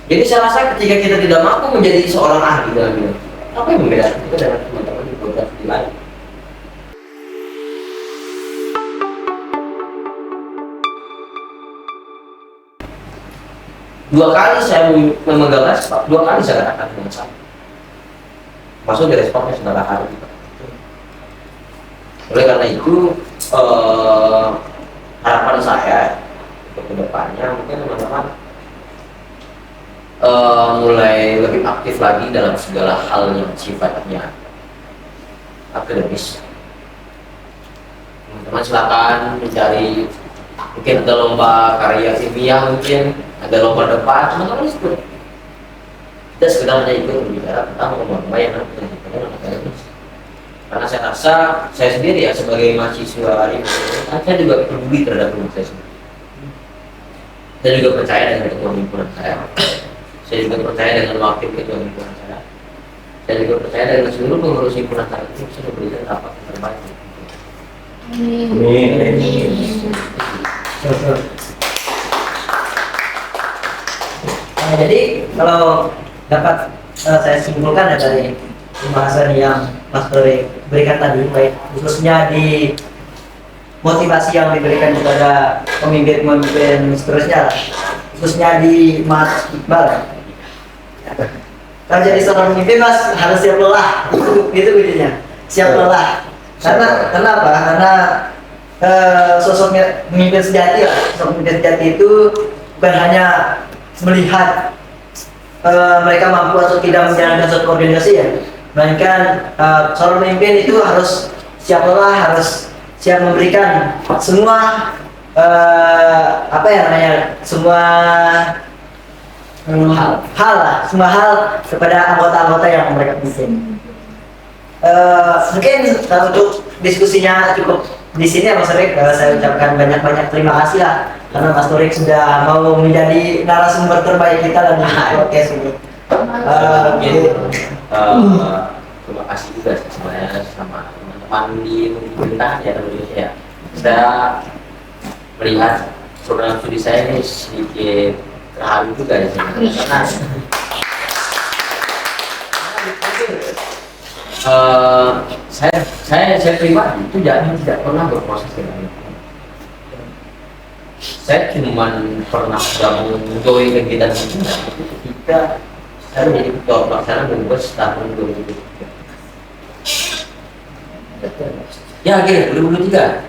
Jadi saya rasa ketika kita tidak mampu menjadi seorang ahli dalam bidang, apa yang membedakan kita dengan teman-teman di beberapa di lain? Dua kali saya memegang respon, dua kali saya katakan dengan sama. Masuk di responnya saudara hari. Oleh karena itu, harapan saya untuk kedepannya mungkin teman-teman mulai lebih aktif lagi dalam segala hal yang sifatnya akademis. Teman-teman silakan mencari, mungkin ada lomba karya ilmiah, mungkin ada lomba debat, teman-teman ikut. Kita sekedar hanya ikut berbicara tentang lomba yang berkaitan dengan akademis. Karena saya rasa saya sendiri ya sebagai mahasiswa ini, saya juga peduli terhadap ilmu saya sendiri. Saya juga percaya dengan ketua himpunan saya. Saya juga percaya dengan wakil ketua himpunan saya. Saya juga percaya dengan seluruh pengurus himpunan saya itu bisa memberikan rapat yang terbaik. Amin. Jadi kalau dapat saya simpulkan dari pembahasan yang Mas Dore berikan tadi, baik khususnya di motivasi yang diberikan kepada pemimpin-pemimpin seterusnya, khususnya di Mas Iqbal. Kalau jadi seorang pemimpin Mas harus siap lelah, itu kuncinya, siap lelah. Karena kenapa? Karena sosok pemimpin sejati lah, sosok pemimpin sejati itu bukan hanya melihat mereka mampu atau tidak menjalankan suatu organisasi ya, melainkan seorang pemimpin itu harus siap lelah, harus siap memberikan semua semua semua hal kepada anggota-anggota yang mereka pimpin. Mungkin untuk diskusinya cukup di sini ya Mas Torik. Saya ucapkan banyak-banyak terima kasih lah karena Mas Torik sudah mau menjadi narasumber terbaik kita dalam podcast ini. Terima kasih juga sebenarnya sama teman-teman di pemerintahan ya Indonesia ya. Saya melihat program studi saya ini sedikit terharu juga ya karena saya pribadi itu tidak pernah berproses dengan itu. Saya cuma pernah gabung join kegiatan itu ketika saya menjadi ketua pelaksana Bungkus tahun 2003. Ya akhirnya 2023.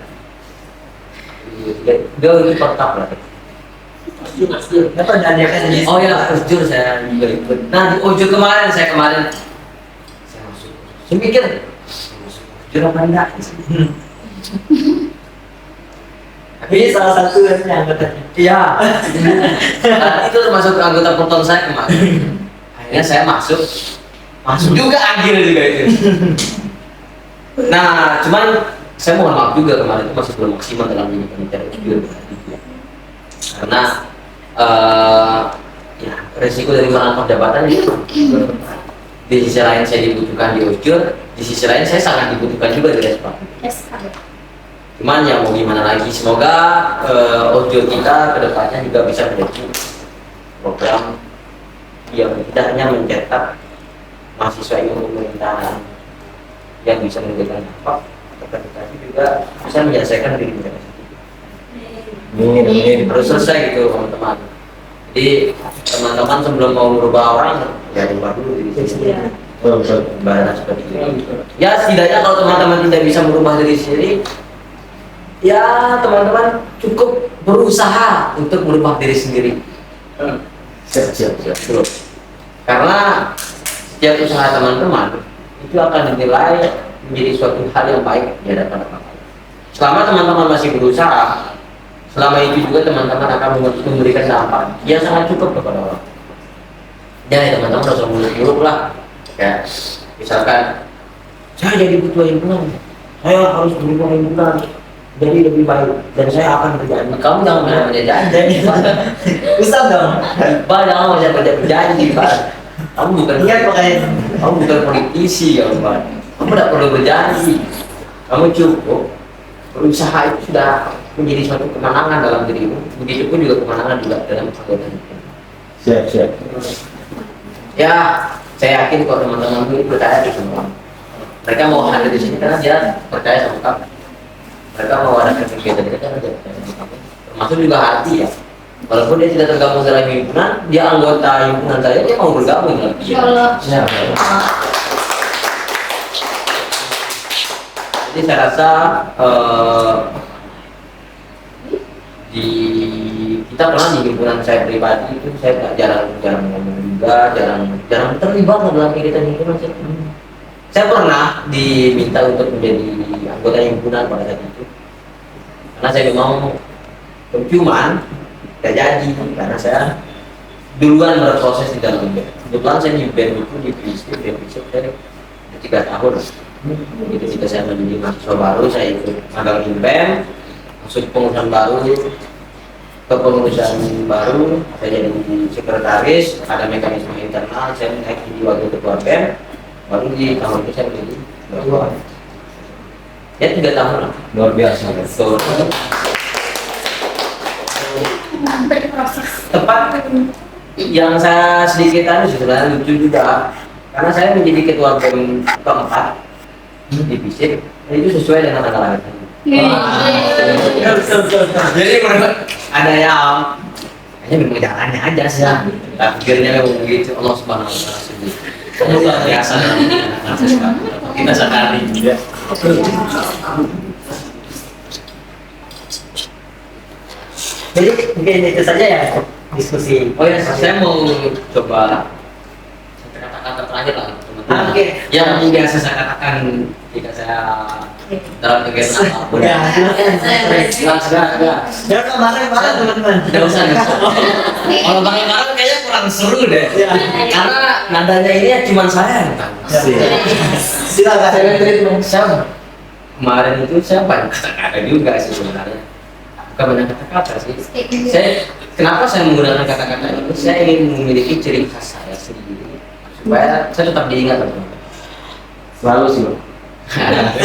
Dia itu pertap lah. Oh ya, Ojur saya juga ikut. Nah di Ojur kemarin saya masuk. Saya mikir Ojur apa enggak? Ini salah satu yang anggotanya. Iya. Itu termasuk anggota proton saya kemarin. Akhirnya saya masuk juga akhirnya juga itu. Nah, cuman saya mohon maaf juga kemarin itu masih belum maksimal dalam menjalankan Ojur. Karena ya resiko dari merangkap jabatan itu. Di sisi lain saya dibutuhkan di Ojur, di sisi lain saya sangat dibutuhkan juga di Respa. Cuman ya mau gimana lagi, semoga Ojur kita kedepannya juga bisa menjadi program yang tidak hanya mencetak mahasiswa ilmu pemerintahan yang bisa memberikan dampak, tetapi juga bisa menyelesaikan diri mereka sendiri. Ini harus selesai gitu teman-teman. Jadi teman-teman sebelum mau merubah orang ya rubah dulu diri sendiri. Bahasa seperti ini. Ya setidaknya kalau teman-teman tidak bisa merubah diri sendiri, ya teman-teman cukup berusaha untuk merubah diri sendiri. Siap. Karena setiap usaha teman-teman itu akan dinilai menjadi suatu hal yang baik di hadapan orang lain. Selama teman-teman masih berusaha, selama itu juga teman-teman akan memberikan dampak yang sangat cukup kepada orang. Ya teman-teman harus muluk-muluk lah. Ya, misalkan saya jadi ketua himpunan, saya harus berubah himpunan jadi lebih baik dan saya akan berjanji. Kamu jangan banyak berjanji, Ustaz dong. Pak jangan banyak berjanji, Pak. Kamu bukan politisi ya, Pak. Kamu tidak perlu berjanji. Kamu cukup berusaha itu sudah menjadi suatu kemenangan dalam dirimu. Begitu pun juga kemenangan juga dalam anggota. Siap. Ya, saya yakin kok teman-teman itu percaya di semua. Mereka mau hadir di sini karena dia percaya sama kamu. Mereka mau ada kegiatan kita karena dia percaya sama kamu. Termasuk juga hati ya. Walaupun dia tidak tergabung dalam himpunan, dia anggota himpunan saya, dia mau bergabung dalam himpunan. Jadi saya rasa kita pernah di himpunan saya pribadi itu saya nggak jarang ngomong juga, jarang terlibat dalam kegiatan himpunan. Saya pernah diminta untuk menjadi anggota himpunan pada saat itu, karena saya memang cuman gak jadi karena saya duluan berproses di dalam band. Kebetulan saya di band itu di FISIP saya 3 tahun. Itu ketika saya menjadi mahasiswa baru, saya ikut magang di BEM, masuk pengurusan baru, kepengurusan baru, saya jadi sekretaris, ada mekanisme internal, saya naik jadi wakil ketua BEM, baru di tahun itu saya menjadi ketua. Ya 3 tahun lah. Luar biasa. Betul. Tepat yang saya sedikit sebenarnya lucu juga, karena saya menjadi ketua BEM keempat di FISIP, itu sesuai dengan tanggal lahir. Jadi menurut ada yang hanya memang jalannya aja sih, takdirnya memang begitu. Allah Subhanahu Wa Taala sendiri luar biasa kita sadari. Jadi mungkin itu saja ya diskusi. Oh ya, saya mau coba kata-kata terakhir lah teman-teman. Oke. Yang biasa saya katakan jika saya dalam kegiatan apapun. Ya, silakan. Enggak. Ya kemarin teman-teman. Tidak usah. Kalau bareng-bareng kayaknya kurang seru deh. Ya. Karena nadanya ini ya cuma saya. Silakan. Saya kemarin itu saya banyak kata-kata juga sih sebenarnya. Bukan banyak kata-kata sih. Kenapa saya menggunakan kata-kata itu? Saya ingin memiliki ciri khas saya sendiri supaya saya tetap diingat teman-teman. Selalu sih.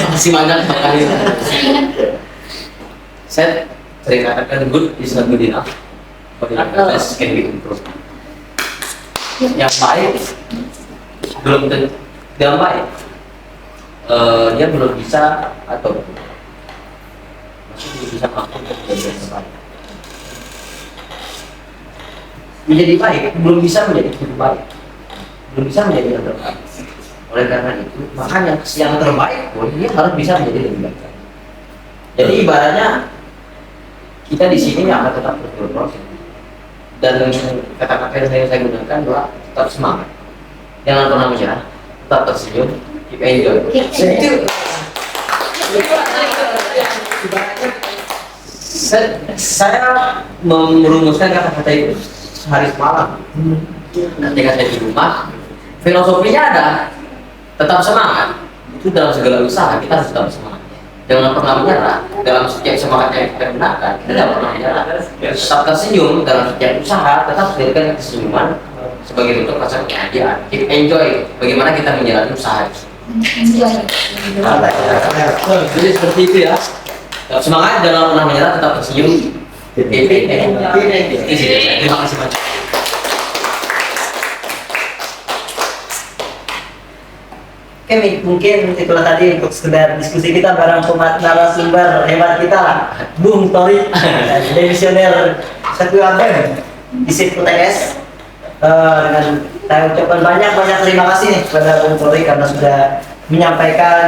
Masih banyak makanya. Saya sering katakan good is not good enough, but the best can be improved. Yang baik belum tentu yang baik. Dia belum bisa atau masih belum bisa mampu untuk menjadi yang terbaik. Menjadi baik belum bisa menjadi yang baik, belum bisa menjadi yang terbaik. Oleh karena itu, makanya yang terbaik pun dia harus bisa menjadi lebih baik. Jadi ibaratnya kita di sini akan tetap berproses. Dan kata-kata yang saya gunakan adalah tetap semangat, jangan pernah menyerah, tetap tersenyum, keep enjoy. Saya merumuskan kata-kata itu sehari semalam. Ketika saya di rumah, filosofinya ada tetap semangat. Itu dalam segala usaha kita harus tetap semangat. Jangan pernah menyerah dalam setiap semangat yang kita gunakan. Kita tidak pernah menyerah. Tetap tersenyum dalam setiap usaha. Tetap berikan kesenyuman sebagai bentuk rasa kebahagiaan. Keep enjoy. Bagaimana kita menjalani usaha itu. Jadi seperti itu ya. Tetap semangat, jangan pernah menyerah, tetap tersenyum. Terima kasih banyak. Oke, mungkin itulah tadi untuk sekedar diskusi kita bareng narasumber hebat kita lah, Bung Tori, demisioner Ketua BEM FISIP UTS. Dengan saya ucapkan banyak terima kasih nih kepada Bung Tori karena sudah menyampaikan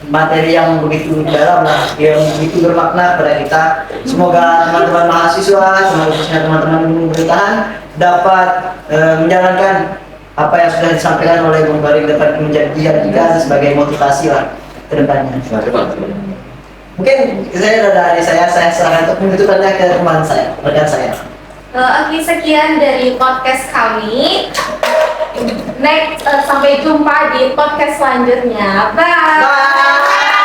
materi yang begitu dalam lah, yang begitu bermakna kepada kita. Semoga teman-teman mahasiswa, khususnya teman-teman pemerintahan dapat menjalankan apa yang sudah disampaikan oleh Bung Tori dapat dijadikan sebagai motivasi lah ke depannya. Mungkin saya dari saya serahkan untuk menutupannya ke teman saya, rekan saya. Oke, sekian dari podcast kami. Next, sampai jumpa di podcast selanjutnya. Bye.